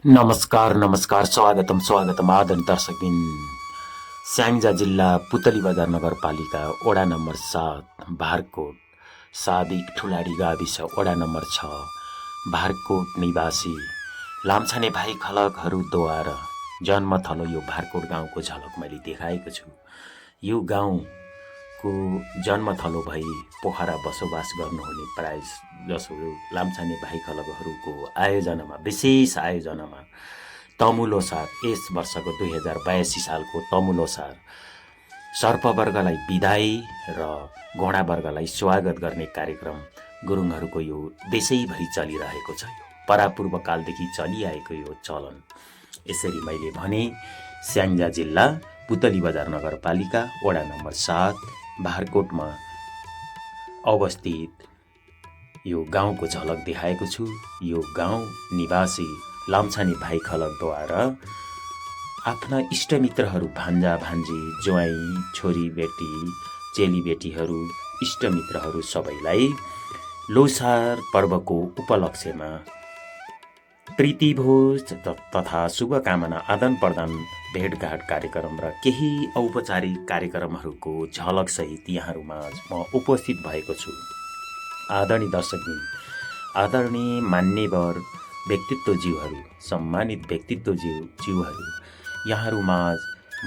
नमस्कार नमस्कार स्वागतम आदरणीय दर्शकबिन स्याङ्जा जिल्ला पुतली बजार नगरपालिका वडा नम्बर 7 भारकोट सादिक ठुलाडी गाविस वडा नम्बर 6 भारकोट निवासी लाम्छाने भाइ खलकहरूद्वारा जन्मथलो यो भारकोट गाउँको झलक मैले देखाएको छु। यो गाउँको जन्मथलो भई पोखरा बसोबास गर्नुहुने प्राय जसो लाम्छाने भाइ खलकहरूको आयोजनामा विशेष आयोजनामा तमुलोसार यस वर्षको 2082 सालको तमुलोसार सर्पवर्गलाई विदाई र घोडावर्गलाई स्वागत गर्ने कार्यक्रम गुरुङहरूको यो देशैभरि चलिरहेको छ। यो परापूर्व कालदेखि चलिआएको यो चलन। यसरी मैले भने स्याङ्जा जिल्ला पुतली बजार नगरपालिका वडा नम्बर 7 भारकोटमा अवस्थित यो गाउँको झलक देखाएको छु। यो गाउँ निवासी लाम्छाने भाइ खलकद्वारा आफ्ना इष्टमित्रहरू भान्जा भान्जी ज्वाइँ छोरी बेटी चेली बेटीहरू इष्टमित्रहरू सबैलाई लोसार पर्वको उपलक्ष्यमा प्रीतिभोज तथा शुभकामना आदान प्रदान भेटघाट कार्यक्रम र केही औपचारिक कार्यक्रमहरूको झलकसहित यहाँहरूमाझ म उपस्थित भएको छु। आदरणीय दर्शकबिन, आदरणीय मान्यवर व्यक्तित्वज्यूहरू, सम्मानित व्यक्तित्वज्यूहरू, यहाँहरूमाझ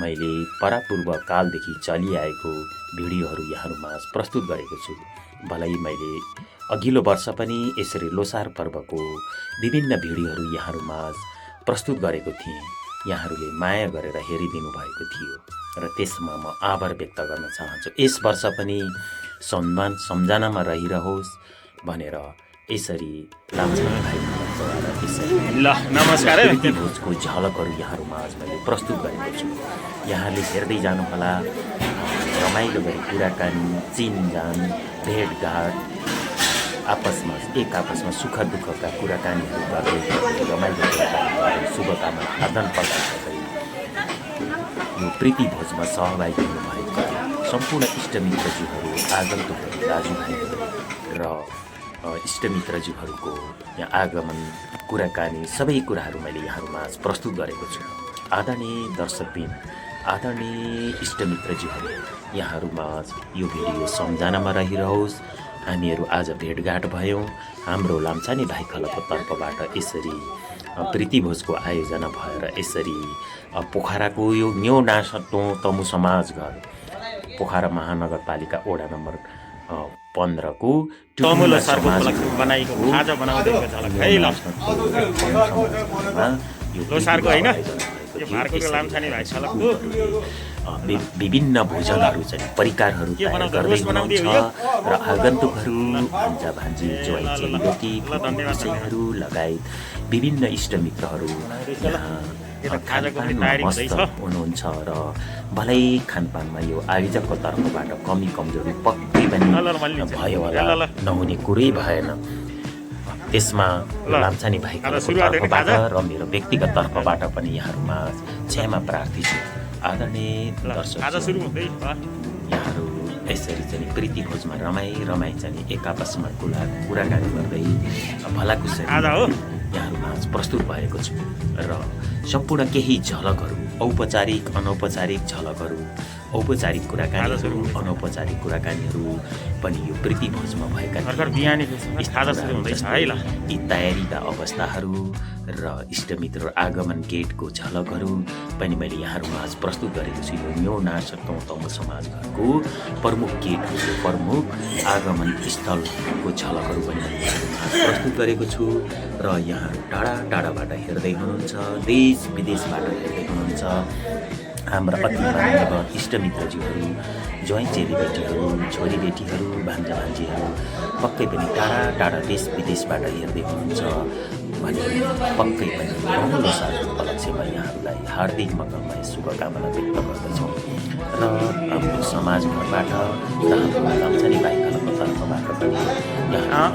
मैले परापूर्व कालदेखि चलिआएको भिडियोहरू यहाँहरूमाझ प्रस्तुत गरेको छु। भलै मैले अघिल्लो वर्ष पनि यसरी लोसार पर्वको विभिन्न भिडियोहरू यहाँहरूमाझ प्रस्तुत गरेको थिएँ। यहाँहरूले माया गरेर हेरिदिनु भएको थियो र त्यसमा म आभार व्यक्त गर्न चाहन्छु। यस वर्ष पनि सम्मान सम्झनामा रहिरहोस् भनेर यसरी लाम्छाने भाइ खलकद्वारा यसरी भोजको झलकहरू यहाँहरूमाझ मैले प्रस्तुत गरेको छु। यहाँले हेर्दै जानुहोला। रमाइलो गरी कुराकानी, चिनजान, भेटघाट, आपसमा सुख दुःखका कुराकानीहरू गर्दै रमाइलो कुराकानी शुभकामना आदान प्रदान गर्दै यो प्रीति भोजमा सहभागी हुनुभएको सम्पूर्ण इष्टमित्रज्यूहरू, आगन्तुकहरू, दाजुभाइहरू र इष्टमित्रज्यूहरूको यहाँ आगमन, कुराकानी सबै कुराहरू मैले यहाँहरूमाझ प्रस्तुत गरेको छु। आदरणीय दर्शकबिन, आदरणीय इष्टमित्रज्यूहरू, यहाँहरूमाझ यो भिडियो सम्झनामा रहिरहोस्। हामीहरू आज भेटघाट भयौँ। हाम्रो लाम्छाने भाइ खलकको तर्फबाट यसरी प्रीतिभोजको आयोजना भएर यसरी पोखराको यो न्यू नासटो तमु समाज घर पोखरा महानगरपालिका वडा नम्बर 15 को विभिन्न भोजनहरू चाहिँ परिकारहरू तयार गर्दै हुनुहुन्छ र आगन्तुकहरू, भान्जा भान्जी, ज्वाइँ चेलीबेटी, विषयहरू लगायत विभिन्न इष्टमित्रहरू यहाँ खानपानमा मस्त हुनुहुन्छ र भलै खानपानमा यो आयोजकको तर्फबाट कमी कमजोरी पक्कै पनि भयो होला, नहुने कुरै भएन। त्यसमा लाम्छाने भाइ खलकको तर्फबाट र मेरो व्यक्तिगत तर्फबाट पनि यहाँहरूमाझ क्षमा प्रार्थी छु। आदरणीय दर्शक, यहाँहरू यसरी चाहिँ प्रीति भोजमा रमाई चाहिँ एक आपसमा कुराकानी गर्दै भलाकुसारी यहाँहरूमाझ प्रस्तुत भएको छु र सम्पूर्ण केही झलकहरू, औपचारिक अनौपचारिक झलकहरू, औपचारिक कुराकानीहरू, अनौपचारिक कुराकानीहरू पनि यो प्रीति भोजमा भएका यी तयारीका अवस्थाहरू र इष्टमित्र आगमन गेटको झलकहरू पनि मैले यहाँहरूमाझ प्रस्तुत गरेको छु। यो न्यू नासटो तमु समाज घरको प्रमुख गेट, प्रमुख आगमन स्थलको झलकहरू पनि मैले यहाँहरूमाझ प्रस्तुत गरेको छु र यहाँहरू टाढा टाढाबाट हेर्दै हुनुहुन्छ, देश विदेशबाट हेर्दै हुनुहुन्छ। हाम्रा अति मान्यवर इष्टमित्रज्यूहरू, ज्वाइँ चेलीबेटीहरू, छोरीबेटीहरू, भान्जा भान्जीहरू पक्कै पनि टाढा टाढा देश विदेशबाट हेर्दै हुनुहुन्छ भने पक्कै पनि लोसारको उपलक्ष्यमा यहाँहरूलाई हार्दिक मङ्गलमय शुभकामना व्यक्त गर्दछौँ र हाम्रो समाजबाट र हाम्रो लाम्छाने भाइ खलकको तर्फबाट पनि यहाँ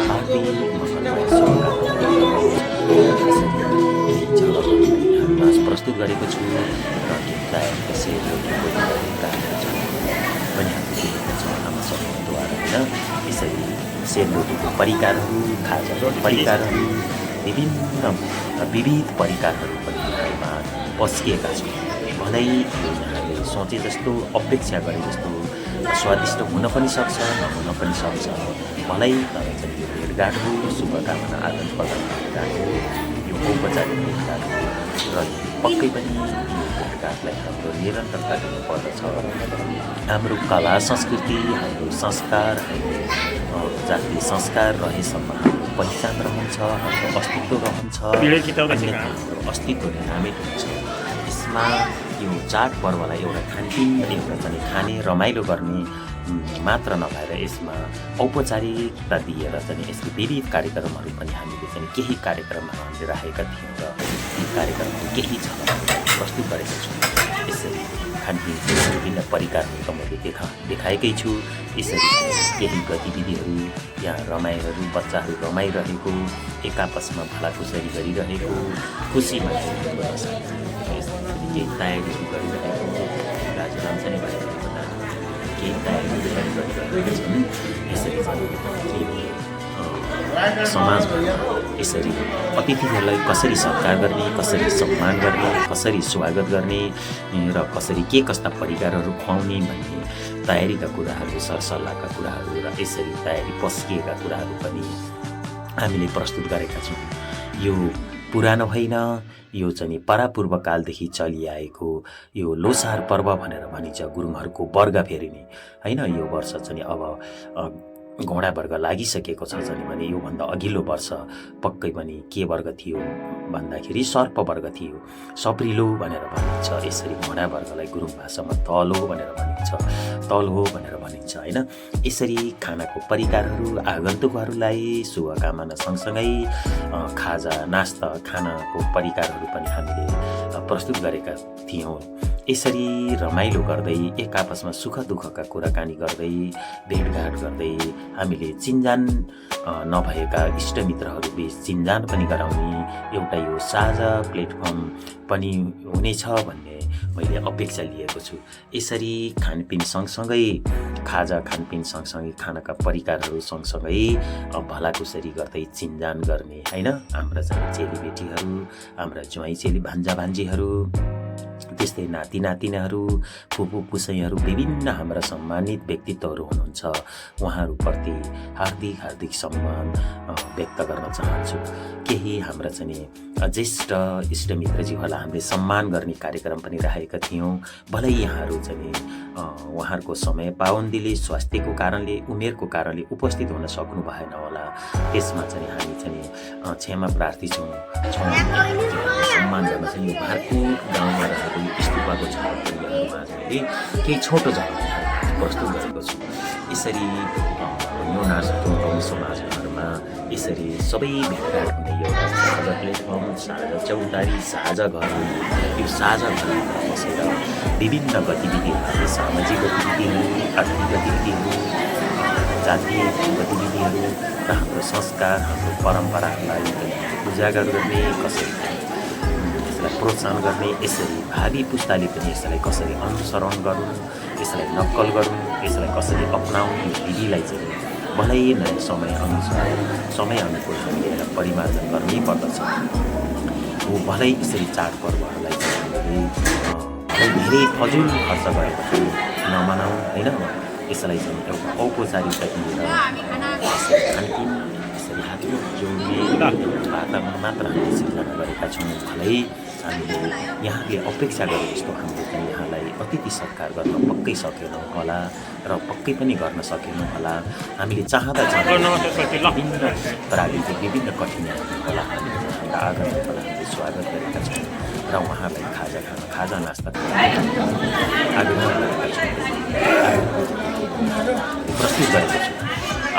हार्दिक मङ्गलमय शुभकामना प्रस्तुत गरेको छु र तयारीका सेयरहरूको पनि हामीले देखेका छौँ आमा समूहद्वारा होइन। यसरी सेलरोटीको परिकारहरू, खाजाको परिकारहरू, विभिन्न विविध परिकारहरू पनि यहाँमा पस्किएका छौँ। भलै यो यहाँले सोचे जस्तो अपेक्षा गरे जस्तो स्वादिष्ट हुन पनि सक्छ, नहुन पनि सक्छ। भलै तर चाहिँ यो भेटघाट हो, शुभकामना आदान प्रदान भेटघाट हो, यो औपचारिक भेटघाट हो र पक्कै पनि यो भेटघाटलाई हाम्रो निरन्तरता दिनुपर्दछ। हाम्रो कला संस्कृति, हाम्रो संस्कार, हाम्रो जातीय संस्कार रहेसम्म हाम्रो पहिचान रहन्छ, हाम्रो अस्तित्व रहन्छ, अन्यथा हाम्रो अस्तित्व नै नामै हुन्छ। यसमा यो चाडपर्वलाई एउटा खानपिन, एउटा चाहिँ खाने रमाइलो गर्ने मात्र नभएर यसमा औपचारिकता दिएर चाहिँ यसले विविध कार्यक्रमहरू पनि हामीले चाहिँ केही कार्यक्रमहरू हामीले राखेका थियौँ र ती कार्यक्रमहरू केही झलकहरू प्रस्तुत गरेका छौँ। यसरी खानपिनको विभिन्न परिकारहरू त मैले देखाएकै छु। यसरी केही गतिविधिहरू यहाँ रमाइहरू बच्चाहरू रमाइरहेको, एक आपसमा भलाकुसारी गरिरहेको, खुसी मान्छेहरूको केही तयारीहरू गरिरहेको दाजुराम चाहिँ भाइहरू केही तयारीहरू गरिरहेका छन्। यसरी चाहिँ समाजमा यसरी अतिथिहरूलाई कसरी सत्कार गर्ने, कसरी सम्मान गर्ने, कसरी स्वागत गर्ने र कसरी के कस्ता परिकारहरू खुवाउने भन्ने तयारीका कुराहरू, सरसल्लाहका कुराहरू र यसरी तयारी पस्किएका कुराहरू पनि हामीले प्रस्तुत गरेका छौँ। यो पुरानो होइन, यो चाहिँ परापूर्वकालदेखि चलिआएको यो लोसार पर्व भनेर भनिन्छ गुरुङहरूको वर्ग फेरिने होइन। यो वर्ष चाहिँ अब घोडा वर्ग लागिसकेको छ भने योभन्दा अघिल्लो वर्ष पक्कै पनि के वर्ग थियो भन्दाखेरि सर्प वर्ग थियो, सप्रिलो भनेर भनिन्छ। यसरी घोडा वर्गलाई गुरुङ भाषामा तल हो भनेर भनिन्छ, तल हो भनेर भनिन्छ होइन। यसरी खानाको परिकारहरू आगन्तुकहरूलाई शुभकामना सँगसँगै खाजा नास्ता खानाको परिकारहरू पनि हामीले प्रस्तुत गरेका थियौँ। यसरी रमाइलो गर्दै एक आपसमा सुख दुःखका कुराकानी गर्दै भेटघाट गर्दै हामीले चिन्जान नभएका इष्टमित्रहरू बीच चिन्जान पनि गराउने एउटा यो साझा प्लेटफर्म पनि हुनेछ भन्ने मैले अपेक्षा लिएको छु। यसरी खानपिन सँगसँगै खाजा खानपिन सँगसँगै खानाका परिकारहरू सँगसँगै भलाकुसारी गर्दै चिन्जान गर्ने होइन। हाम्रा चाहिँ चेलीबेटीहरू, हाम्रा ज्वाइँ चेली भान्जा भान्जीहरू, त्यस्तै नाति नातिनाहरू, फुपू पुसैहरू, विभिन्न हाम्रा सम्मानित व्यक्तित्वहरू हुनुहुन्छ। उहाँहरूप्रति हार्दिक हार्दिक सम्मान व्यक्त गर्न चाहन्छु। केही हाम्रा चाहिँ ज्येष्ठ इष्टमित्रज्यूहरूलाई हामीले सम्मान गर्ने कार्यक्रम पनि राखेका थियौँ। भलै यहाँहरू चाहिँ उहाँहरूको समय पाबन्दीले, स्वास्थ्यको कारणले, उमेरको कारणले उपस्थित हुन सक्नु भएन होला। त्यसमा चाहिँ हामी चाहिँ क्षमा प्रार्थी छौँ। सम्मान गर्न चाहिँ यो भारतपुर गाउँमा रहेको स्तुपाको छायामा मैले केही छोटो झलक प्रस्तुत गरेको छु। यसरी यो नाचको समाजहरूमा यसरी सबै भेटघाट हुने एउटा साझा प्लेटफर्म, साझा चौतारी, साझा घर, यो साझा घरमा बसेर विभिन्न गतिविधिहरू, सामाजिक गतिविधिहरू, आर्थिक गतिविधिहरू, जातीय गतिविधिहरू र हाम्रो संस्कार, हाम्रो परम्पराहरूलाई उजागर गर्ने, कसरी यसलाई प्रोत्साहन गर्ने, यसरी भावी पुस्ताले पनि यसलाई कसरी अनुसरण गरून्, यसलाई नक्कल गरून्, यसलाई कसरी अपनाउने विधिलाई चाहिँ भलै नै समय अनुकूल हामीले यसलाई परिमार्जन गर्नै पर्दछ। हो भलै यसरी चाडपर्वहरूलाई चाहिँ हामीले धेरै फजुल खर्च गरेको चाहिँ नमनाउँ होइन। यसलाई चाहिँ एउटा औपचारिकता दिएर खानपिन यसरी हातमा जोड्ने वातावरण मात्र हामीले सिर्जना गरेका छौँ। भलै हामीले यहाँले अपेक्षा गरे जस्तो हामीले चाहिँ यहाँलाई अतिथि सत्कार गर्न पक्कै सकेनौँ होला र पक्कै पनि गर्न सकेनौँ होला। हामीले चाहँदा विभिन्न प्राविधिक विभिन्न कठिनाइहरू होला हामीले हाम्रा आगन्तुकहरूलाई हामीले स्वागत गरेका छौँ र उहाँलाई खाजा नास्ता आग्रह गरेका छौँ, प्रस्तुत गरेको छु।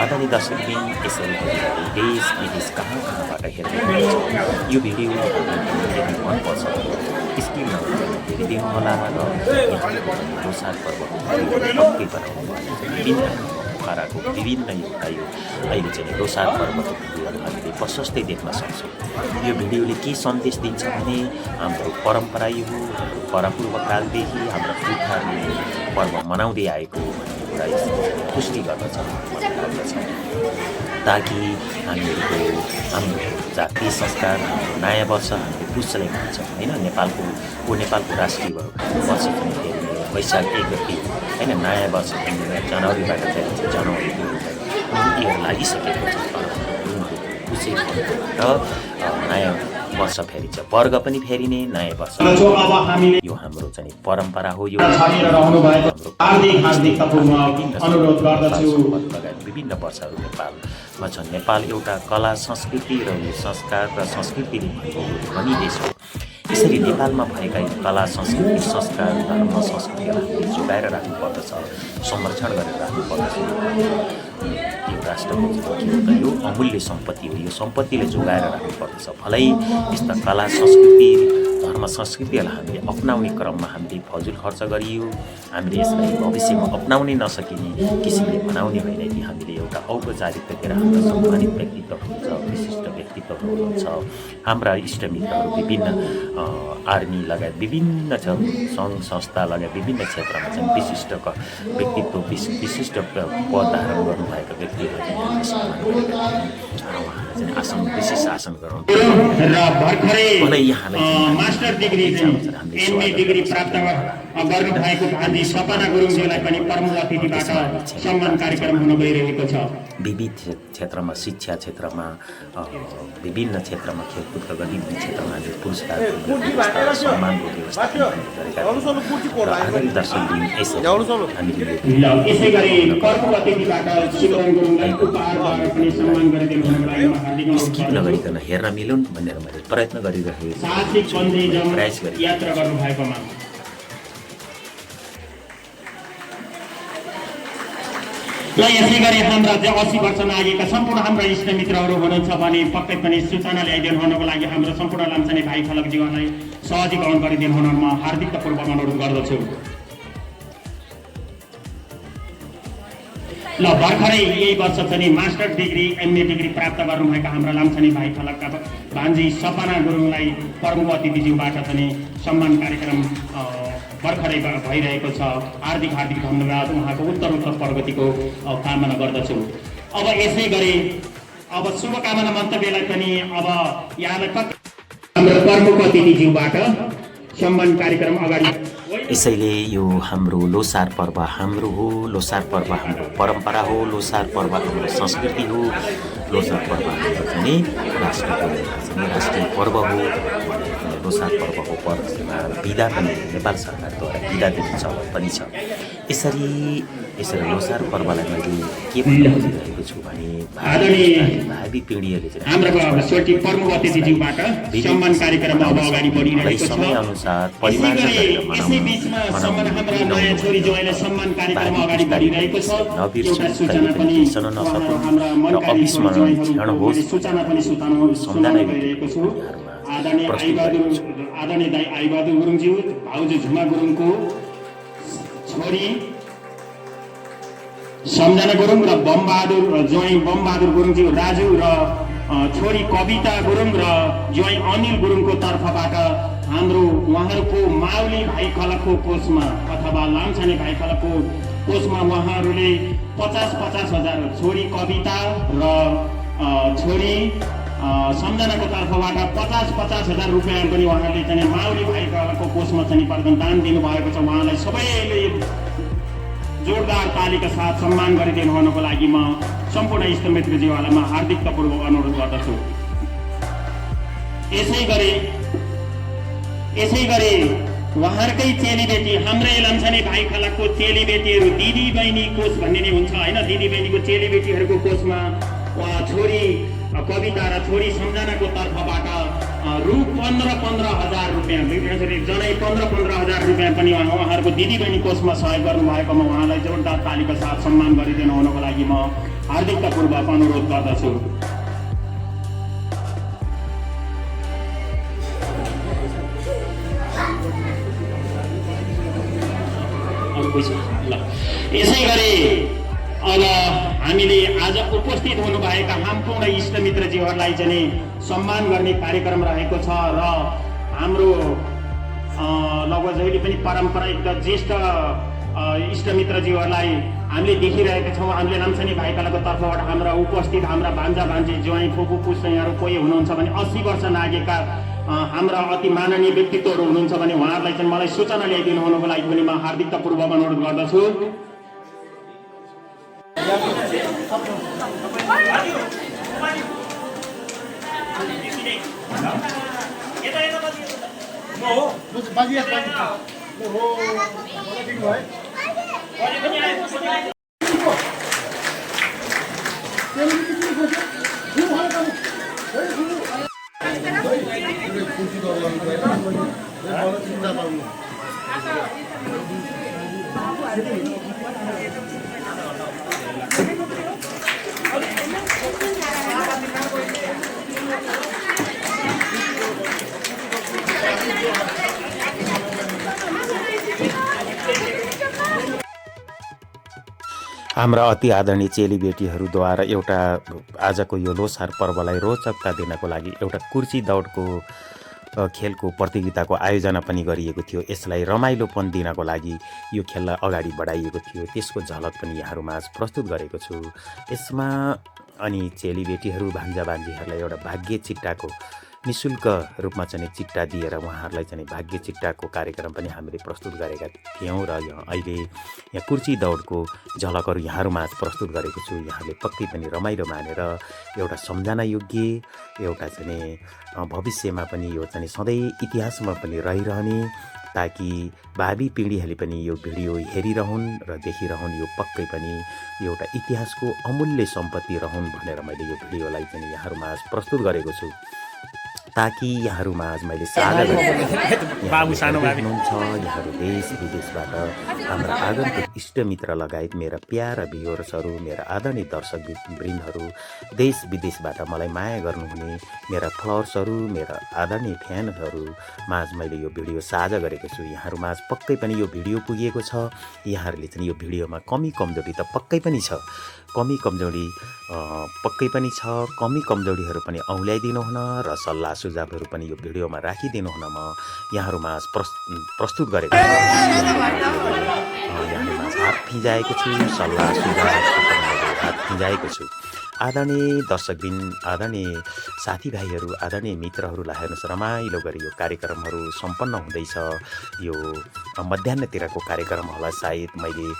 आदरणीय दर्शकबिन, यसरी देश विदेश कहाँबाट हेर्दै यो भिडियो यदि मनपर्छ स्क्रिनमा हेरिदिनु होला र लोसार पर्वको पक्कै बनाउनु विभिन्न पाराको विभिन्न यो अहिले चाहिँ लोसार पर्वको भिडियोहरू हामीले प्रशस्तै देख्न सक्छौँ। यो भिडियोले के सन्देश दिन्छ भने हाम्रो परम्परा यो हो, हाम्रो परापूर्वकालदेखि हाम्रा पुर्खाहरूले पर्व मनाउँदै आएको भन्ने कुरा यसले पुष्टि गर्दछ भन्ने लाग्दछ। ताकि हाम्रो जातीय संस्कार, हाम्रो नयाँ वर्ष हामीले पुसलाई मान्छौँ होइन। नेपालको राष्ट्रिय वर्ष पनि फेरिने वैशाख 1 गते होइन। नयाँ वर्ष जनवरीबाट फेरिन्छ, जनवरी 2 इयर लागिसकेको छ र नयाँ वर्ष फेरिन्छ, वर्ग पनि फेरिने, नयाँ वर्ष यो हाम्रो चाहिँ परम्परा हो। यो विभिन्न वर्षहरू नेपालमा छन्। नेपाल एउटा कला संस्कृति र यो संस्कार र संस्कृतिले धनी देश हो। यसरी नेपालमा भएका कला संस्कृति, संस्कार, धर्म, संस्कृतिलाई हामीले जोगाएर राख्नुपर्दछ, संरक्षण गरेर राख्नुपर्दछ। यो राष्ट्रको यो अमूल्य सम्पत्ति हो। यो सम्पत्तिलाई जोगाएर राख्नुपर्दछ। भलै यस्ता कला संस्कृति, धर्म, संस्कृतिहरूलाई हामीले अपनाउने क्रममा हामीले फजुल खर्च गरियो, हामीले यसलाई भविष्यमा अपनाउनै नसकिने किसिमले बनाउने होइन कि हामीले एउटा औपचारिकतातिर हाम्रा सम्मानित व्यक्तित्व हुनुहुन्छ, विशिष्ट व्यक्तित्वहरू हुनुहुन्छ। हाम्रा इष्टमित्रहरू विभिन्न आर्मी लगायत विभिन्न सङ्घ संस्था लगायत विभिन्न क्षेत्रमा चाहिँ विशिष्ट व्यक्तित्व, विशिष्ट पद धारण गर्नुभएका व्यक्तिहरू आसन, विशेष आसन गराउनु मास्टर डिग्री एमए डिग्री प्राप्त गर्नुभएको भान्जी सपना गुरुङज्यूलाई पनि प्रमुख अतिथिबाट सम्मान कार्यक्रम हुन गइरहेको छ। विविध क्षेत्रमा, शिक्षा क्षेत्रमा, विभिन्न क्षेत्रमा, खेलकुदका विभिन्न क्षेत्रमा हामीले पुरस्कार सम्मानको व्यवस्था गरेका यसै गरी प्रमुख अतिथिबाट शिवराम गुरुङलाई उपहारद्वारा पनि सम्मान गरिदिनु हुनको लागि हार्दिक नगरिकन हेर्न मिलुन् भनेर मैले प्रयत्न गरिरहेको साहसिक बन्दी यात्रा गर्नुभएकोमा ल यसै गरी हाम्रा 80 वर्ष नागेका सम्पूर्ण हाम्रा इष्टमित्रहरू हुनुहुन्छ भने पक्कै पनि सूचना ल्याइदिनु हुनको लागि हाम्रो सम्पूर्ण लाम्छाने भाइ फलकज्यूलाई सहजीकरण गरिदिनु हुन म हार्दिकपूर्वक अनुरोध गर्दछु। ल भर्खरै यही वर्ष चाहिँ मास्टर डिग्री एमए डिग्री प्राप्त गर्नुभएका हाम्रा लाम्छाने भाइ फलकका भान्जी सपना गुरुङलाई प्रमुख अतिथिज्यूबाट चाहिँ सम्मान कार्यक्रम भर्खरै भइरहेको छ। हार्दिक धन्यवाद। उहाँको उत्तरोत्तर प्रगतिको कामना गर्दछु। अब यसै गरी अब शुभकामना मन्तव्यलाई पनि अब यहाँलाई हाम्रो प्रमुख अतिथिज्यूबाट सम्मान कार्यक्रम अगाडि। यसैले यो हाम्रो लोसार पर्व हाम्रो हो, लोसार पर्व हाम्रो परम्परा हो, लोसार पर्व हाम्रो संस्कृति हो, लोसार पर्व हाम्रो चाहिँ राष्ट्रको राष्ट्रिय पर्व हो। लोसार पर्वको पर्वमा बिदा पनि नेपाल सरकारद्वारा बिदा दिन्छ पनि छ। यसरी लोसार पर्वलाई मैले के भन्न खोजिरहेको छु भने भावी पिँढीहरूले चाहिँ समयअनुसार अविस्मरणीय क्षण होस् सम्झना आदरणीय दाइ आइबहादुर गुरुङज्यू, भाउजू झुमा गुरुङको छोरी सम्झना गुरुङ र ज्वाइँ बमबहादुर गुरुङज्यू राजु र छोरी कविता गुरुङ र ज्वाइँ अनिल गुरुङको तर्फबाट हाम्रो उहाँहरूको माउली भाइ खलकको कोषमा अथवा लाम्छाने भाइ खलकको कोषमा उहाँहरूले 50,000 छोरी कविता र छोरी सम्झनाको तर्फबाट 50,000 रुपियाँ पनि उहाँले चाहिँ माउली भाइको कोषमा चाहिँ दान दिनुभएको छ। उहाँलाई सबैले जोरदार तालीका साथ सम्मान गरिदिनु हुनको लागि म सम्पूर्ण इष्टमित्रज्यूहरूलाई म हार्दिकतापूर्वक अनुरोध गर्दछु। यसै गरी उहाँहरूकै चेलीबेटी हाम्रै लाम्छाने भाइ खलकको चेलीबेटीहरू दिदी बहिनी कोष भन्ने नै हुन्छ होइन। दिदी बहिनीको चेलीबेटीहरूको कोषमा छोरी कविता र छोरी सम्झनाको तर्फबाट रु 15,000 रुपियाँ जनै 15,000 रुपियाँ पनि उहाँहरूको दिदीबहिनी कोषमा सहयोग गर्नुभएकोमा उहाँलाई जोरदार तालीका साथ सम्मान गरिदिनु हुनको लागि म हार्दिकतापूर्वक अनुरोध गर्दछु। यसै गरी अब हामीले आज उपस्थित हुनुभएका सम्पूर्ण इष्टमित्रज्यूहरूलाई चाहिँ सम्मान गर्ने कार्यक्रम रहेको छ र हाम्रो लगभग जहिले पनि परम्परा एकदम ज्येष्ठ इष्टमित्रज्यूहरूलाई हामीले देखिरहेका छौँ। हामीले नाम्सानी भाइ कलाको तर्फबाट हाम्रा उपस्थित हाम्रा भान्जा भान्जी ज्वाइँ फुपू पुस्नेहरू कोही हुनुहुन्छ भने 80 वर्ष नागेका हाम्रा अति माननीय व्यक्तित्वहरू हुनुहुन्छ भने उहाँहरूलाई चाहिँ मलाई सूचना ल्याइदिनु हुनुको लागि पनि म हार्दिकतापूर्वक अनुरोध गर्दछु। हाम्रा अति आदरणीय चेलीबेटीहरूद्वारा एउटा आजको यो लोसार पर्वलाई रोचकता दिनको लागि एउटा कुर्सी दौडको खेलको प्रतियोगिताको आयोजना पनि गरिएको थियो। यसलाई रमाइलोपन दिनको लागि यो खेललाई अगाडि बढाइएको थियो। त्यसको झलक पनि यहाँहरूमा आज प्रस्तुत गरेको छु। यसमा अनि चेलीबेटीहरू भान्जा भान्जीहरूलाई एउटा भाग्य चिट्टाको निःशुल्क रूपमा चाहिँ चिट्टा दिएर उहाँहरूलाई चाहिँ भाग्य चिट्टाको कार्यक्रम पनि हामीले प्रस्तुत गरेका थियौँ र अहिले यहाँ कुर्सी दौडको झलकहरू यहाँहरूमा आज प्रस्तुत गरेको छु। यहाँले पक्कै पनि रमाइलो मानेर एउटा सम्झना योग्य एउटा चाहिँ भविष्यमा पनि यो चाहिँ सधैँ इतिहासमा पनि रहिरहने ताकि भावी पिँढीहरूले पनि यो भिडियो हेरिरहन् र देखिरहन्। यो पक्कै पनि एउटा इतिहासको अमूल्य सम्पत्ति रहन् भनेर मैले यो भिडियोलाई चाहिँ यहाँहरूमा आज प्रस्तुत गरेको छु ताकि यहाँहरूमा आज मैले साझा हुनुहुन्छ। यहाँहरू देश विदेशबाट हाम्रा आगन्तुक इष्टमित्र लगायत मेरा प्यारा भ्युअर्सहरू, मेरा आदरणीय दर्शक वृन्दहरू, देश विदेशबाट मलाई माया गर्नुहुने मेरा फलोअर्सहरू, मेरा आदरणीय फ्यानहरू माझ मैले यो भिडियो साझा गरेको छु। यहाँहरूमा आज पक्कै पनि यो भिडियो पुगेको छ। यहाँहरूले चाहिँ यो भिडियोमा कमी कमजोरी त पक्कै पनि छ, कमी कमजोरी पक्कै पनि छ। कमी कमजोरीहरू पनि औँल्याइदिनु हुन र सल्लाह सुझावहरू पनि यो भिडियोमा राखिदिनु हुन म यहाँहरूमा प्रस्तुत गरेको छु। यहाँहरूमा हात फिजाएको छु, सल्लाह सुझाव हात फिजाएको छु। आदरणीय दर्शकबिन, आदरणीय साथीभाइहरू, आदरणीय मित्रहरूलाई हेर्नुहोस्, रमाइलो गरी यो कार्यक्रमहरू सम्पन्न हुँदैछ। यो मध्याह्नतिरको कार्यक्रम होला सायद। मैले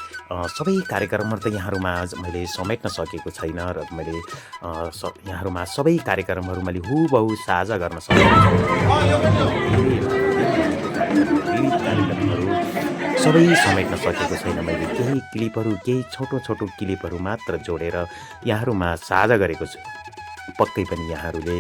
सबै कार्यक्रमहरू त यहाँहरूमा आज मैले समेट्न सकेको छैन र मैले यहाँहरूमा सबै कार्यक्रमहरू मैले हुबहु साझा गर्न सकेको सबै समेट्न सकेको छैन। मैले केही क्लिपहरू, केही छोटो छोटो क्लिपहरू मात्र जोडेर यहाँहरूमा साझा गरेको छु। पक्कै पनि यहाँहरूले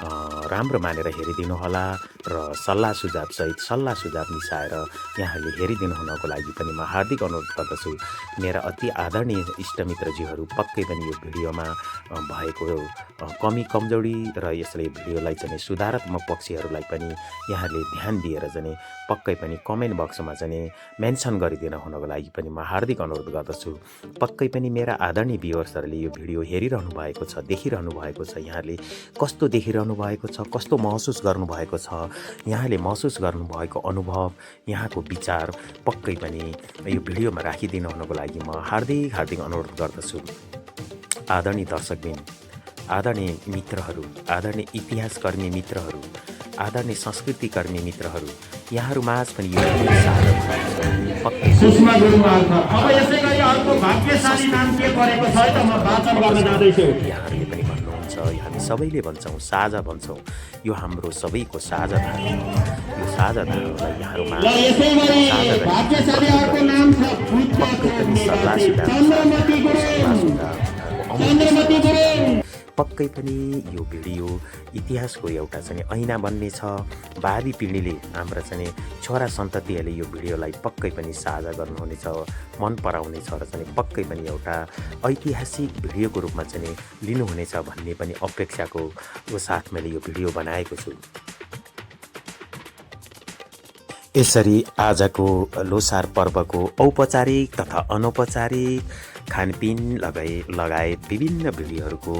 राम्रो मानेर हेरिदिनु होला र सल्लाह सुझावसहित सल्लाह सुझाव मिसाएर यहाँहरूले हेरिदिनु हुनको लागि पनि म हार्दिक अनुरोध गर्दछु। मेरा अति आदरणीय इष्टमित्रज्यूहरू पक्कै पनि यो भिडियोमा भएको कमी कमजोरी र यसले भिडियोलाई चाहिँ सुधारात्मक पक्षहरूलाई पनि यहाँहरूले ध्यान दिएर चाहिँ पक्कै पनि कमेन्ट बक्समा चाहिँ मेन्सन गरिदिनु हुनको लागि पनि म हार्दिक अनुरोध गर्दछु। पक्कै पनि मेरा आदरणीय भ्युअर्सहरूले यो भिडियो हेरिरहनु भएको छ, देखिरहनु भएको छ। यहाँहरूले कस्तो देखिरहनु भएको छ, कस्तो महसुस गर्नुभएको छ, यहाँले महसुस गर्नुभएको अनुभव, यहाँको विचार पक्कै पनि यो भिडियोमा राखिदिनु हुनको लागि म हार्दिक अनुरोध गर्दछु। आदरणीय दर्शकबिन, आदरणीय मित्रहरू, आदरणीय इतिहासकर्मी मित्रहरू, आदरणीय संस्कृतिकर्मी मित्रहरू, यहाँहरूमाझ पनि यो सुषमा गुरुङ अब यसै गरी अर्को भाग्यशाली नाम के परेको छ त म वाचन गर्न जाँदैछु। यहाँहरूले पनि भन्नुहुन्छ, हामी सबैले भन्छौँ, साझा भन्छौँ, यो हाम्रो सबैको साझा धारा हो। यो साझा धारालाई यहाँहरूमा भाग्यशाली अर्को नाम छ चन्द्रमती गुरुङ। पक्कै पनि यो भिडियो इतिहासको एउटा चाहिँ ऐना बन्नेछ। भावी पिँढीले हाम्रा चाहिँ छोरा सन्ततिहरूले यो भिडियोलाई पक्कै पनि साझा गर्नुहुनेछ, मन पराउनेछ र चाहिँ पक्कै पनि एउटा ऐतिहासिक भिडियोको रूपमा चाहिँ लिनुहुनेछ भन्ने पनि अपेक्षाको साथ मैले यो भिडियो बनाएको छु। यसरी आजको लोसार पर्वको औपचारिक तथा अनौपचारिक खानपिन लगायत विभिन्न भिडियोहरूको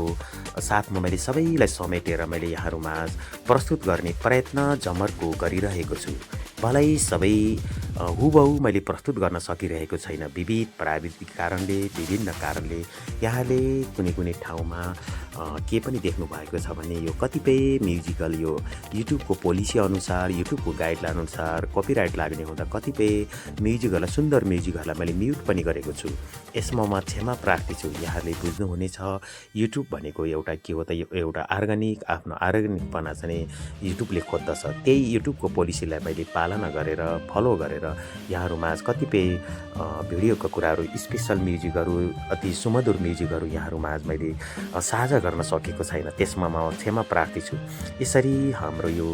साथमा मैले सबैलाई समेटेर मैले यहाँहरूमा प्रस्तुत गर्ने प्रयत्न जमर्को गरिरहेको छु। भलै सबै हुबहु मैले प्रस्तुत गर्न सकिरहेको छैन। विविध प्राविधिक कारणले, विभिन्न कारणले यहाँले कुनै ठाउँमा के पनि देख्नु भएको छ भने यो कतिपय म्युजिकल यो युट्युबको पोलिसी अनुसार, युट्युबको गाइडलाइन अनुसार कपिराइट लाग्ने हुँदा कतिपय म्युजिकहरूलाई, सुन्दर म्युजिकहरूलाई मैले म्युट पनि गरेको छु। यसमा म क्षमा प्रार्थी छु। यहाँले बुझ्नुहुनेछ युट्युब भनेको एउटा के हो त, एउटा अर्ग्यानिक, आफ्नो अर्ग्यानिकपना चाहिँ युट्युबले खोज्दछ। त्यही युट्युबको पोलिसीलाई मैले पालना गरेर, फलो गरेर यहाँहरूमाझ कतिपय भिडियोका कुराहरू, स्पेसल म्युजिकहरू, अति सुमधुर म्युजिकहरू यहाँहरूमाझ मैले साझा गर्न सकेको छैन। त्यसमा म क्षमा प्रार्थी छु। यसरी हाम्रो यो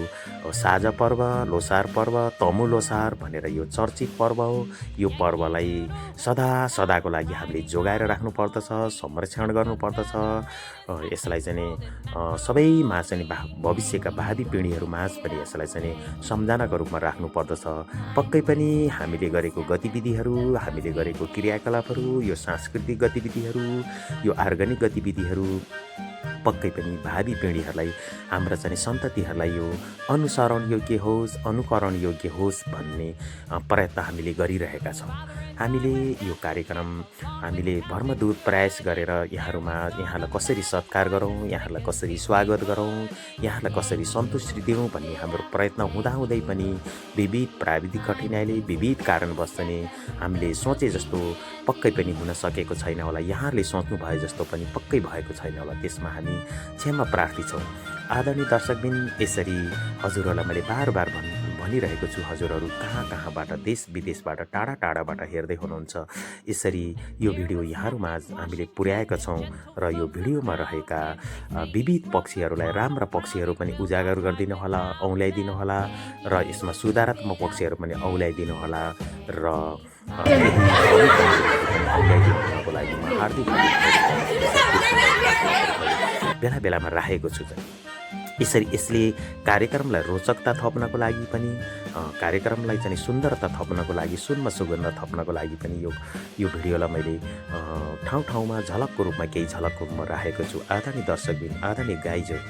साझा पर्व, लोसार पर्व, तमु लोसार भनेर यो चर्चित पर्व हो। यो पर्वलाई सदाको लागि हामीले जोगाएर राख्नुपर्दछ, संरक्षण गर्नुपर्दछ। यसलाई चाहिँ सबैमा चाहिँ भविष्यका भावी पिँढीहरूमाझ पनि यसलाई चाहिँ सम्झनाको रूपमा राख्नुपर्दछ। पक्कै पनि हामीले गरेको गतिविधिहरू, हामीले गरेको क्रियाकलापहरू, यो सांस्कृतिक गतिविधिहरू, यो अर्ग्यानिक गतिविधिहरू पक्कै पनि भावी पिँढीहरूलाई, हाम्रा चाहिँ सन्ततिहरूलाई यो अनुसरण योग्य होस्, अनुकरण योग्य होस् भन्ने प्रयत्न हामीले गरिरहेका छौँ। हामीले यो कार्यक्रम हामीले भर्मदूर प्रयास गरेर यहाँलाई कसरी सत्कार गरौँ, यहाँलाई कसरी स्वागत गरौँ, यहाँलाई कसरी सन्तुष्टि दिउँ भन्ने हाम्रो प्रयत्न हुँदाहुँदै पनि विविध प्राविधिक कठिनाइले, विविध कारणवश चाहिँ हामीले सोचे जस्तो पक्कै पनि हुन सकेको छैन होला। यहाँहरूले सोच्नु भए जस्तो पनि पक्कै भएको छैन होला। त्यसमा हामी क्षमा प्रार्थी छौँ। आदरणीय दर्शकबिन, यसरी हजुरहरूलाई मैले बार भनिरहेको छु, हजुरहरू कहाँबाट, देश विदेशबाट, टाढाबाट हेर्दै हुनुहुन्छ। यसरी यो भिडियो यहाँहरूमाझ हामीले पुर्याएका छौँ र यो भिडियोमा रहेका विविध पक्षीहरूलाई, राम्रा पक्षीहरू पनि उजागर गरिदिनु होला, औँल्याइदिनु होला र यसमा सुधारात्मक पक्षीहरू पनि औँल्याइदिनु होला र औँल्याइदिनुको लागि म हार्दिक बेलामा राखेको छु। यसले कार्यक्रमलाई रोचकता थप्नको लागि पनि, कार्यक्रमलाई चाहिँ सुन्दरता थप्नको लागि, सुनमा सुगन्ध थप्नको लागि पनि यो भिडियोलाई मैले ठाउँमा झलकको रूपमा, केही झलकको रूपमा राखेको छु। आदरणीय दर्शकबिन, आदरणीय गाइजहरू,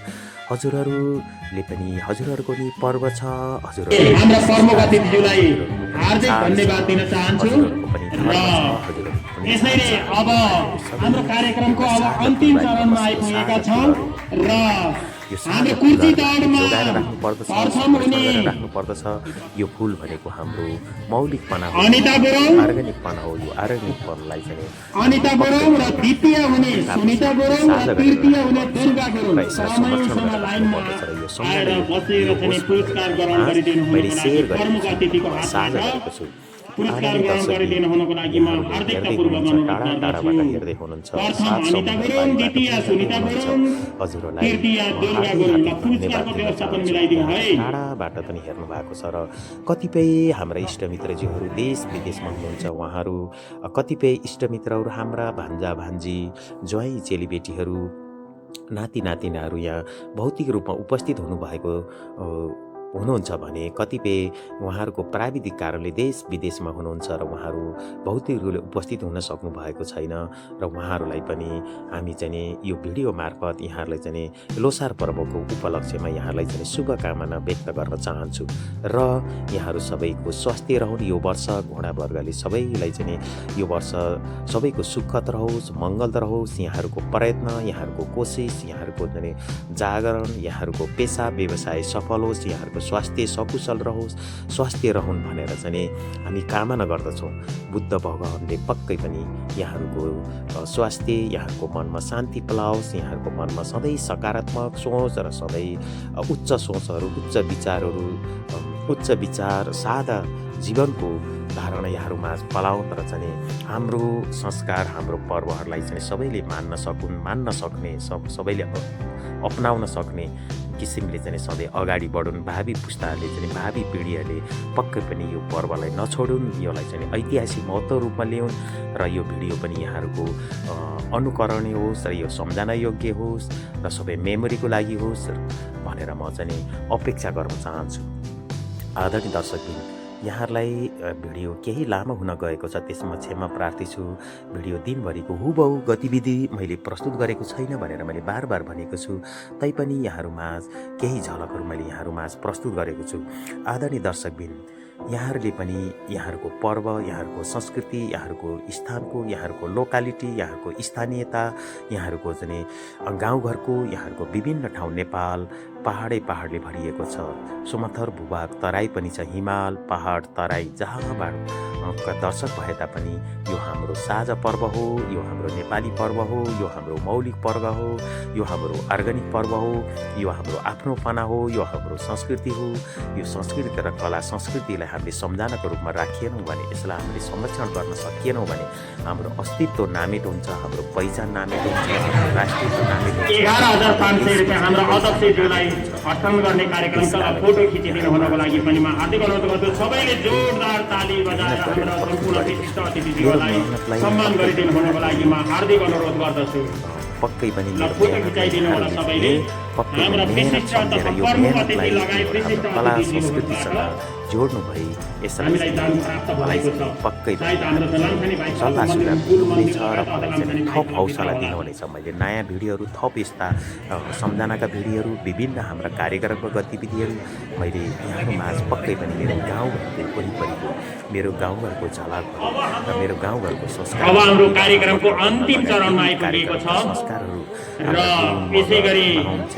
हजुरहरूले पनि, हजुरहरूको नि पर्व छ, हाम्रा कर्मका दिदीज्यूलाई हार्दिक धन्यवाद दिन चाहन्छु। यसैले अब हाम्रो कार्यक्रमको अब अन्तिम चरणमा आइपुगेका छौँ र हाम्रो कुर्सी दौडमा राख्नुपर्दछ। यो फुल भनेको हाम्रो मौलिकपना हो, अर्ग्यानिकपना हो। यो अर्ग्यानिकपनलाई चाहिँ अनिता गुरुङ र द्वितीय हुने सुनिता गुरुङ र तृतीय हुने दुर्गा गुरुङ समयसँग लाइनमा आएर बसेर चाहिँ पुरस्कार ग्रहण गरिदिनु हुनुको लागि प्रमुख अतिथिको हातबाट पुरस्कार ग्रहण गरिदिनु हुनुको लागि म हार्दिकतापूर्वक अनुरोध गर्दछु। प्रथम अनिता गुरुङ, द्वितीय सुनिता गुरुङ, तृतीय दुर्गा गुरुङ। पुरस्कारको व्यवस्थापन मिलाइदिनु है। टाढाबाट पनि हेर्नु भएको छ र कतिपय हाम्रा इष्टमित्रज्यूहरू देश विदेशमा हुनुहुन्छ। उहाँहरू कतिपय इष्टमित्रहरू, हाम्रा भान्जा भान्जी, ज्वाइँ चेलीबेटीहरू, नाति नातिनाहरू यहाँ भौतिक रूपमा उपस्थित हुनुभएको हुनुहुन्छ भने कतिपय उहाँहरूको प्राविधिक कारणले देश विदेशमा हुनुहुन्छ र उहाँहरू भौतिक रूपले उपस्थित हुन सक्नु भएको छैन र उहाँहरूलाई पनि हामी चाहिँ यो भिडियो मार्फत यहाँहरूलाई चाहिँ लोसार पर्वको उपलक्ष्यमा यहाँहरूलाई चाहिँ शुभकामना व्यक्त गर्न चाहन्छु र यहाँहरू सबैको स्वास्थ्य रहून्। यो वर्ष घोडावर्गले सबैलाई चाहिँ यो वर्ष सबैको सुखद रहोस्, मङ्गल रहोस्। यहाँहरूको प्रयत्न, यहाँहरूको कोसिस, यहाँहरूको चाहिँ जागरण, यहाँहरूको पेसा व्यवसाय सफल होस्, यहाँहरूको स्वास्थ्य सकुशल रहोस्, स्वास्थ्य रहन् भनेर चाहिँ हामी कामना गर्दछौँ। बुद्ध भगवानले पक्कै पनि यहाँहरूको स्वास्थ्य, यहाँहरूको मनमा शान्ति पलाओस्, यहाँहरूको मनमा सधैँ सकारात्मक सोच र सधैँ उच्च सोचहरू, उच्च विचार, सादा जीवनको धारणा यहाँहरूमाझ पलाउन् र चाहिँ हाम्रो संस्कार, हाम्रो पर्वहरूलाई चाहिँ सबैले मान्न सक्ने, सबैले अपनाउन सक्ने किसिमले चाहिँ सधैँ अगाडि बढुन्। भावी पुस्ताहरूले चाहिँ, भावी पिँढीहरूले पक्कै पनि यो पर्वलाई नछोडुन्, यसलाई चाहिँ ऐतिहासिक महत्त्व रूपमा ल्याउन् र यो भिडियो पनि यहाँहरूको अनुकरणीय होस् र यो सम्झना योग्य होस् र सबै मेमोरीको लागि होस् भनेर म चाहिँ अपेक्षा गर्न चाहन्छु। आदरणीय दर्शकबिन, यहाँहरूलाई भिडियो केही लामो हुन गएको छ, त्यसमा क्षमा प्रार्थी छु। भिडियो दिनभरिको हुबहु गतिविधि मैले प्रस्तुत गरेको छैन भनेर मैले बार भनेको छु, तैपनि यहाँहरूमाझ केही झलकहरू मैले यहाँहरूमाझ प्रस्तुत गरेको छु। आदरणीय दर्शकबिन, यहाँहरूले पनि यहाँहरूको पर्व, यहाँहरूको संस्कृति, यहाँहरूको स्थानको, यहाँहरूको लोकालिटी, यहाँहरूको स्थानीयता, यहाँहरूको चाहिँ गाउँघरको, यहाँहरूको विभिन्न ठाउँ नेपाल पहाडले भरिएको छ। सुमथर भूभाग तराई पनि छ, हिमाल पहाड तराई जहाँबाट दर्शक भए तापनि यो हाम्रो साझा पर्व हो, यो हाम्रो नेपाली पर्व हो, यो हाम्रो मौलिक पर्व हो, यो हाम्रो अर्ग्यानिक पर्व हो, यो हाम्रो आफ्नोपना हो, यो हाम्रो संस्कृति हो। यो संस्कृति र कला संस्कृतिलाई हामीले सम्झनाको रूपमा राखिएनौँ भने, यसलाई हामीले संरक्षण गर्न सकिएनौँ भने हाम्रो अस्तित्व नामित हुन्छ, हाम्रो पहिचान नामित हुन्छ, हाम्रो राष्ट्रियता नामित हुन्छ। 11,500 रुपियाँ हाम्रो अध्यक्षज्यूलाई हस्तान्तरण गर्ने कार्यक्रमका फोटो खिचिदिनु हुनको लागि पनि म हार्दिक अनुरोध गर्छु। सबैले जोरदार ताली बजाएर हाम्रा सम्पूर्ण विशिष्ट अतिथिज्यूलाई सम्मान गरिदिनु हुनको लागि म हार्दिक अनुरोध गर्दछु। पक्कै पनि फोटो खिचाइदिनु होला सबैले। हाम्रा विशिष्ट तथा प्रमुख अतिथि लगायत विशिष्ट कला संस्कृतिसँग जोड्नु भई यसलाई पक्कै सल्लाह सुझाव दिनुहुनेछ र मलाई थप हौसला दिनुहुनेछ। मैले नयाँ भिडियोहरू, थप यस्ता सम्झनाका भिडियोहरू, विभिन्न हाम्रा कार्यक्रमको गतिविधिहरू मैले यहाँहरूमाझ पक्कै पनि मेरो गाउँघरको वरिपरिको, मेरो गाउँघरको झलकहरू र मेरो गाउँघरको संस्कार, अब हाम्रो कार्यक्रमको अन्तिम चरणमा आइपुगेको छ संस्कारहरू र यसै गरी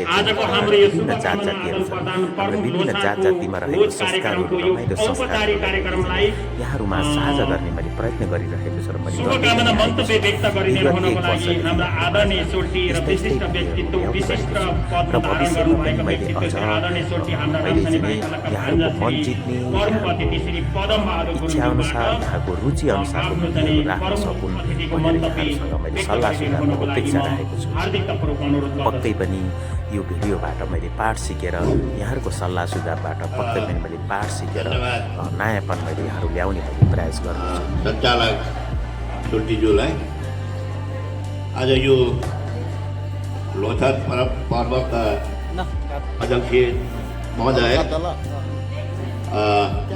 आजको हाम्रो यो विभिन्न जात जातिहरू छन्, हाम्रो विभिन्न जात जातिमा रहेको संस्कारहरू, रमाइलो संस्कारहरूलाई यहाँहरूमा साझा गर्ने मैले प्रयत्न गरिरहेको छु र मैले शुभकामना मन्तव्य व्यक्त गरिदिनु हुनको लागि हाम्रा आदरणीय सोल्टी र विशिष्ट व्यक्तित्व, विशिष्ट पद धारण गर्नुभएका व्यक्तित्व आदरणीय सोल्टी हाम्रा राजधानी यहाँहरूको मन जित्ने, प्रमुख अतिथि श्री पदम बहादुर गुरुङ इच्छाअनुसार, यहाँको रुचि अनुसारको भिडियोहरू राख्न सकुन् भनेर यहाँहरूसँग मैले सल्लाह सुझावको अपेक्षा राखेको छु। पक्कै पनि यो भिडियोबाट मैले पाठ सिकेर, यहाँहरूको सल्लाह सुझावबाट पक्कै पनि मैले पाठ सिकेर नयाँपन मैले यहाँहरू ल्याउने मैले प्रयास गर्नेछु। सञ्चालक सोल्टीज्यूलाई आज यो लोथर पर्वका अध्यक्ष महोदय,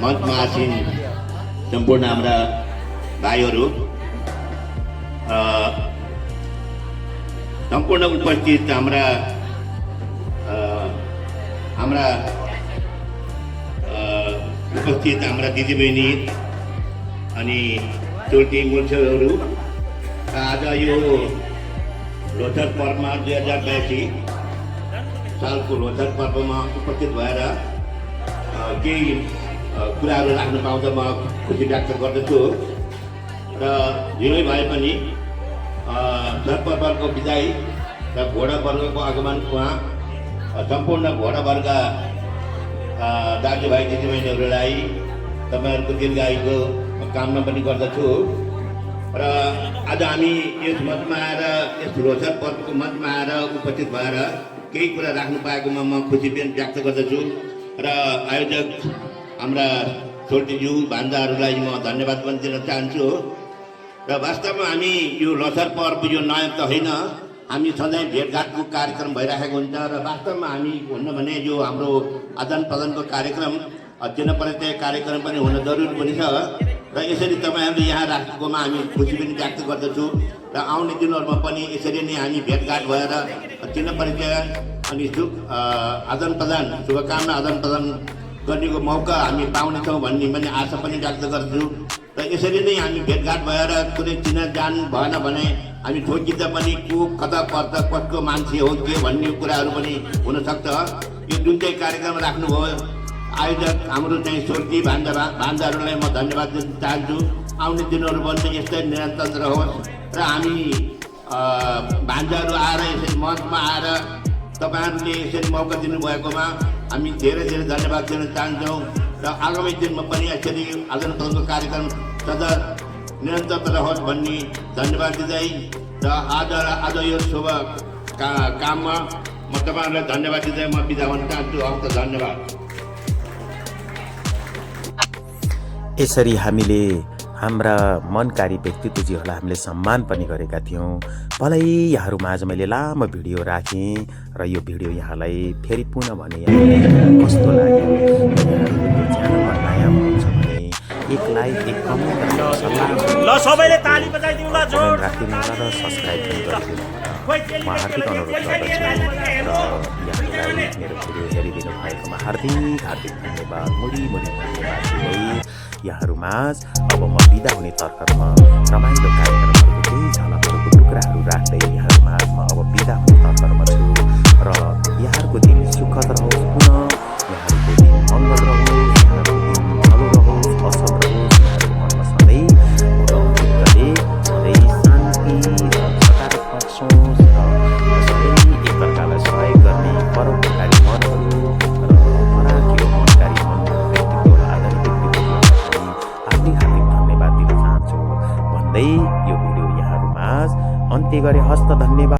मञ्चमा आसीन सम्पूर्ण हाम्रा भाइहरू, सम्पूर्ण उपस्थित हाम्रा उपस्थित हाम्रा दिदीबहिनी अनि चोटी मुल्छहरू, आज यो लोथर पर्वमा 2082 सालको लोथर पर्वमा उपस्थित भएर केही कुराहरू राख्न पाउँदा म खुसी व्यक्त गर्दछु। र ढिलै भए पनि सर्पवर्गको विदाई र घोडा वर्गको आगमन उहाँ सम्पूर्ण घोडा वर्ग दाजुभाइ दिदीबहिनीहरूलाई तपाईँहरूको दीर्घायुको कामना पनि गर्दछु। र आज हामी यस मञ्चमा आएर, यस लोथर पर्वको मञ्चमा आएर उपस्थित भएर केही कुरा राख्नु पाएकोमा म खुसी पनि व्यक्त गर्दछु। र आयोजक हाम्रा सोल्टीज्यू भान्जाहरूलाई म धन्यवाद पनि दिन चाहन्छु। र वास्तवमा हामी यो लोथर पर्व यो नयाँ त होइन, हामी सधैँ भेटघाटको कार्यक्रम भइरहेको हुन्छ। र वास्तवमा हामी भन्नु भने यो हाम्रो आदान प्रदानको कार्यक्रम अध्ययन परिचय कार्यक्रम पनि हुन जरुरी पनि छ। र यसरी तपाईँहरूले यहाँ राखेकोमा हामी खुसी पनि व्यक्त गर्दछु। र आउने दिनहरूमा पनि यसरी नै हामी भेटघाट भएर अध्ययन परिचय अनि आदान प्रदान, शुभकामना आदान प्रदान गर्नेको मौका हामी पाउनेछौँ भन्ने पनि आशा पनि व्यक्त गर्छु। र यसरी नै हामी भेटघाट भएर कुनै चिनाजान भएन भने हामी ठोकिँदा पनि को कता पर्छ, कसको मान्छे हो के भन्ने कुराहरू पनि हुनसक्छ। यो जुन चाहिँ कार्यक्रम राख्नुभयो आयोजक हाम्रो चाहिँ सोल्टी भान्जाहरूलाई म धन्यवाद दिन चाहन्छु। आउने दिनहरू पनि यस्तै निरन्तर रहोस् र हामी भान्जाहरू आएर यसरी मञ्चमा आएर तपाईँहरूले यसरी मौका दिनुभएकोमा हामी धेरै धेरै धन्यवाद दिन चाहन्छौँ। र आगामी दिनमा पनि यसरी आदान प्रदानको कार्यक्रम सदा निरन्तर रहोस् भन्ने धन्यवाद दिँदै र आज यो शुभ काममा म तपाईँहरूलाई धन्यवाद दिँदै म बिदा हुन चाहन्छु। हवस्, धन्यवाद। यसरी हामीले हाम्रा मनकारी व्यक्तित्वजीहरूलाई हामीले सम्मान पनि गरेका थियौँ। भलै यहाँहरूमाझ मैले लामो भिडियो राखेँ र यो भिडियो यहाँलाई फेरि पुनः भने कस्तो लाग्यो, च्यानलमा नयाँ हुनुहुन्छ भने सबैले ताली बजाइदिउँला जोड राखिदिनु होला र सब्सक्राइब पनि गरिदिनु होला म हार्दिक अनुरोध गर्दछु र यहाँलाई मेरो भिडियो हेरिदिनु भएकोमा हार्दिक हार्दिक धन्यवाद मुडी धन्यवाद दिँदै यहाँहरूमाझ अब म बिदा हुने तर्खरमा रमाइलो कार्यक्रमहरूको केही झलकहरूको टुक्राहरू राख्दै यहाँहरूमाझ म अब बिदा हुने तर्खरमा छु र यहाँहरूको दिन सुखद रहोस् पुनः यहाँहरूको दिन मङ्गल रहोस् यहाँहरूको दिन भलो रहोस् असल रहोस् यहाँहरूको मनमा सधैँ गरे सधैँ शान्ति र सकारात्मक सोच र सधैँ एकअर्कालाई सहयोग गर्ने परोपकारी मनहरू र फराकिलो मनकारी मन व्यक्तित्व आधारित व्यक्तित्वलाई हार्दिक हार्दिक धन्यवाद दिन चाहन्छु भन्दै यो भिडियो यहाँहरूमाझ अन्त्य गरे हस्त धन्यवाद।